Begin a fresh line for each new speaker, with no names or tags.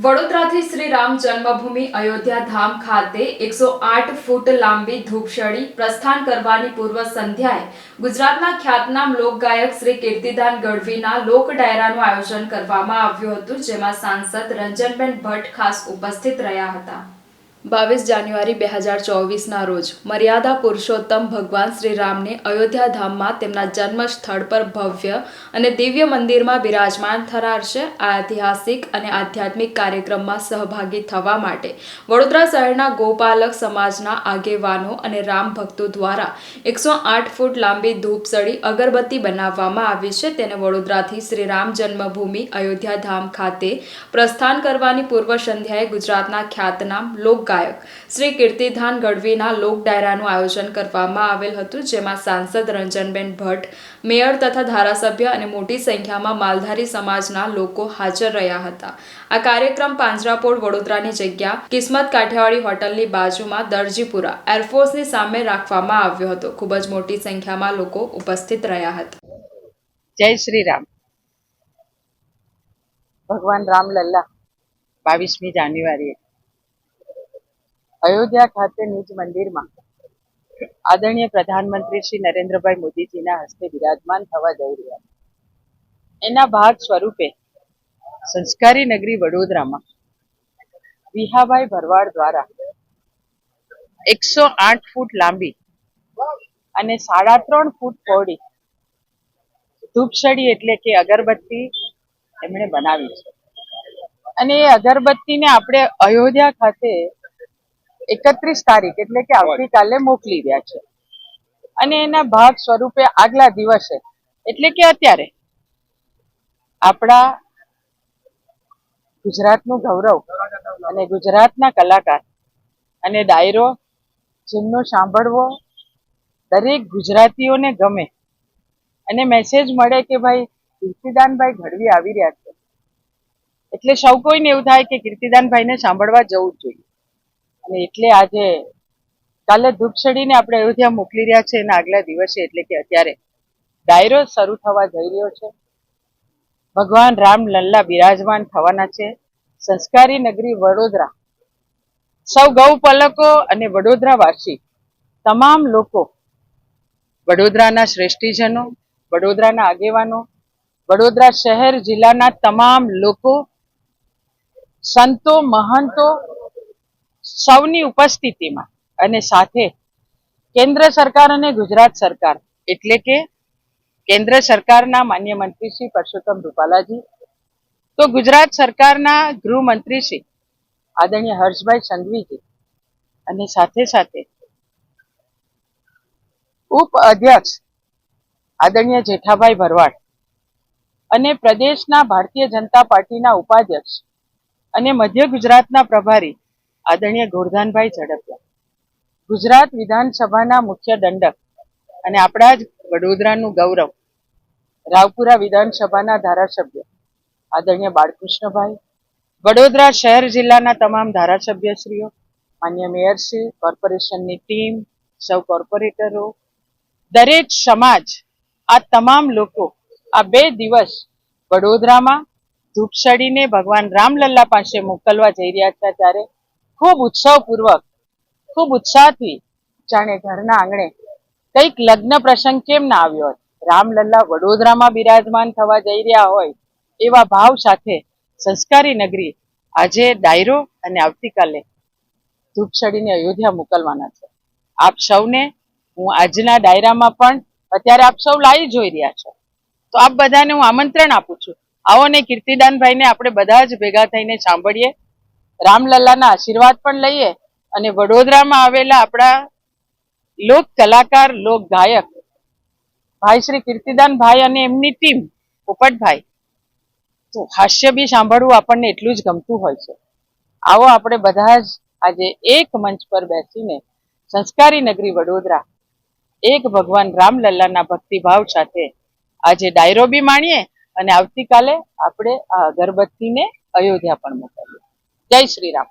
વડોદરાથી શ્રી રામ જન્મભૂમિ અયોધ્યા ધામ ખાતે 108 ફૂટ લાંબી ધૂપછડી પ્રસ્થાન કરવાની પૂર્વ સંધ્યાએ ગુજરાતના ખ્યાતનામ લોકગાયક શ્રી કીર્તિદાન ગઢવીના લોક ડાયરાનું આયોજન કરવામાં આવ્યું હતું, જેમાં સાંસદ રંજનબેન ભટ્ટ ખાસ ઉપસ્થિત રહ્યા હતા। 22 જાન્યુઆરી 2024ના રોજ મર્યાદા પુરુષોત્તમ ભગવાન શ્રી રામને અયોધ્યા ધામમાં તેમના જન્મ સ્થળ પર ભવ્ય અને દિવ્ય મંદિરમાં બિરાજમાન થનારશે। આ ઐતિહાસિક અને આધ્યાત્મિક કાર્યક્રમમાં સહભાગી થવા માટે વડોદરા શહેરના ગોપાલક સમાજના આગેવાનો અને રામ ભક્તો દ્વારા 108 ફૂટ લાંબી ધૂપસળી અગરબત્તી બનાવવામાં આવી છે। તેને વડોદરાથી શ્રી રામ જન્મભૂમિ અયોધ્યા ધામ ખાતે પ્રસ્થાન કરવાની પૂર્વ સંધ્યાએ ગુજરાતના ખ્યાતનામ લોકગાયક શ્રી કીર્તિદાન ગઢવીના લોક ડાયરાનું આયોજન કરવામાં આવેલ હતું, જેમાં સાંસદ રંજનબેન ભટ્ટ, મેયર તથા ધારાસભ્ય અને મોટી સંખ્યામાં માલધારી સમાજના લોકો હાજર રહ્યા હતા। આ કાર્યક્રમ પાંજરાપોળ વડોદરાની જગ્યા કિસ્મત કાઠિયાવાડી હોટલની બાજુમાં દરજીપુરા એરફોર્સની સામે રાખવામાં આવ્યો હતો। ખૂબ જ મોટી સંખ્યામાં લોકો ઉપસ્થિત રહ્યા હતા।
જય શ્રી રામ। ભગવાન રામલલ્લા 22મી જાન્યુઆરીએ અયોધ્યા ખાતે નિજ મંદિરમાં આદરણીય પ્રધાનમંત્રી શ્રી નરેન્દ્રભાઈ મોદીજીના હસ્તે બિરાજમાન થવા જઈ રહ્યા છે। એના ભાગ સ્વરૂપે સંસ્કારી નગરી વડોદરામાં વિહાભાઈ ભરવાડ દ્વારા 108 ફૂટ લાંબી અને 3.5 ફૂટ પહોળી ધૂપસળી એટલે કે અગરબત્તી એમણે બનાવી છે, અને એ અગરબત્તીને આપણે અયોધ્યા ખાતે 31 તારીખ એટલે કે આવતીકાલે મોકલી રહ્યા છે। અને એના ભાગ સ્વરૂપે આગલા દિવસે એટલે કે અત્યારે આપણા ગુજરાતનું ગૌરવ અને ગુજરાતના કલાકાર અને ડાયરો જેમનો સાંભળવો દરેક ગુજરાતીઓને ગમે અને મેસેજ મળે કે ભાઈ કીર્તિદાનભાઈ ગઢવી આવી રહ્યા છે, એટલે સૌ કોઈને એવું થાય કે કીર્તિદાનભાઈને સાંભળવા જવું જ જોઈએ। અને એટલે આજે કાલે ધૂપસળીને આપણે અયોધ્યા મોકલી રહ્યા છે, એના આગલા દિવસે એટલે કે અત્યારે ડાયરો શરૂ થવા જઈ રહ્યો છે। ભગવાન રામલલ્લા બિરાજમાન થવાના છે। સંસ્કારી નગરી વડોદરા, સૌ ગૌપલકો અને વડોદરાવાસી તમામ લોકો, વડોદરાના શ્રેષ્ઠીજનો, વડોદરાના આગેવાનો, વડોદરા શહેર જિલ્લાના તમામ લોકો, સંતો, મહંતો સૌની ઉપસ્થિતિમાં અને સાથે કેન્દ્ર સરકાર અને ગુજરાત સરકાર એટલે કે કેન્દ્ર સરકારના માન્ય મંત્રી શ્રી પરસોત્તમ રૂપાલાજી, તો ગુજરાત સરકારના ગૃહમંત્રી શ્રી આદરણીય હર્ષભાઈ સંઘવીજી, અને સાથે સાથે ઉપ અધ્યક્ષ આદરણીય જેઠાભાઈ ભરવાડ અને પ્રદેશના ભારતીય જનતા પાર્ટીના ઉપાધ્યક્ષ અને મધ્ય ગુજરાતના પ્રભારી આદરણીય ગોરધાનભાઈ ઝડપિયા, ગુજરાત વિધાનસભાના મુખ્ય દંડક અને આપણા જ વડોદરાનું ગૌરવ રાવપુરા વિધાનસભાના ધારાસભ્ય આદરણીય બાળકૃષ્ણભાઈ, વડોદરા શહેર જિલ્લાના તમામ ધારાસભ્યશ્રીઓ, માન્ય મેયરશ્રી, કોર્પોરેશનની ટીમ, સૌ કોર્પોરેટરો, દરેક સમાજ, આ તમામ લોકો આ 2 દિવસ વડોદરામાં ધૂપસળીને ભગવાન રામલલ્લા પાસે મોકલવા જઈ રહ્યા હતા, ત્યારે ખૂબ ઉત્સવપૂર્વક, ખૂબ ઉત્સાહથી, જાણે ઘરના આંગણે કંઈક લગ્ન પ્રસંગ કેમ ના આવ્યો હોય, રામલલ્લા વડોદરામાં બિરાજમાન થવા જઈ રહ્યા હોય એવા ભાવ સાથે સંસ્કારી નગરી આજે ડાયરો અને આવતીકાલે ધૂપસળીને અયોધ્યા મોકલવાના છે। આપ સૌને હું આજના ડાયરામાં પણ અત્યારે આપ સૌ લાઈવ જોઈ રહ્યા છો, તો આપ બધાને હું આમંત્રણ આપું છું, આવો ને કીર્તિદાનભાઈને આપણે બધા જ ભેગા થઈને સાંભળીએ, રામલલ્લાના આશીર્વાદ પણ લઈએ અને વડોદરામાં આવેલા આપણા લોક કલાકાર, લોક ગાયક ભાઈ શ્રી કીર્તિદાનભાઈ અને એમની ટીમ પોપટભાઈ, તો હાસ્ય બી સાંભળવું આપણને એટલું જ ગમતું હોય છે। આવો આપણે બધા જ આજે એક મંચ પર બેસીને સંસ્કારી નગરી વડોદરા એક ભગવાન રામલલ્લાના ભક્તિભાવ સાથે આજે ડાયરો બી માણીએ અને આવતીકાલે આપણે આ અગરબત્તીને અયોધ્યા પણ મોકલીએ। જય શ્રી રામ।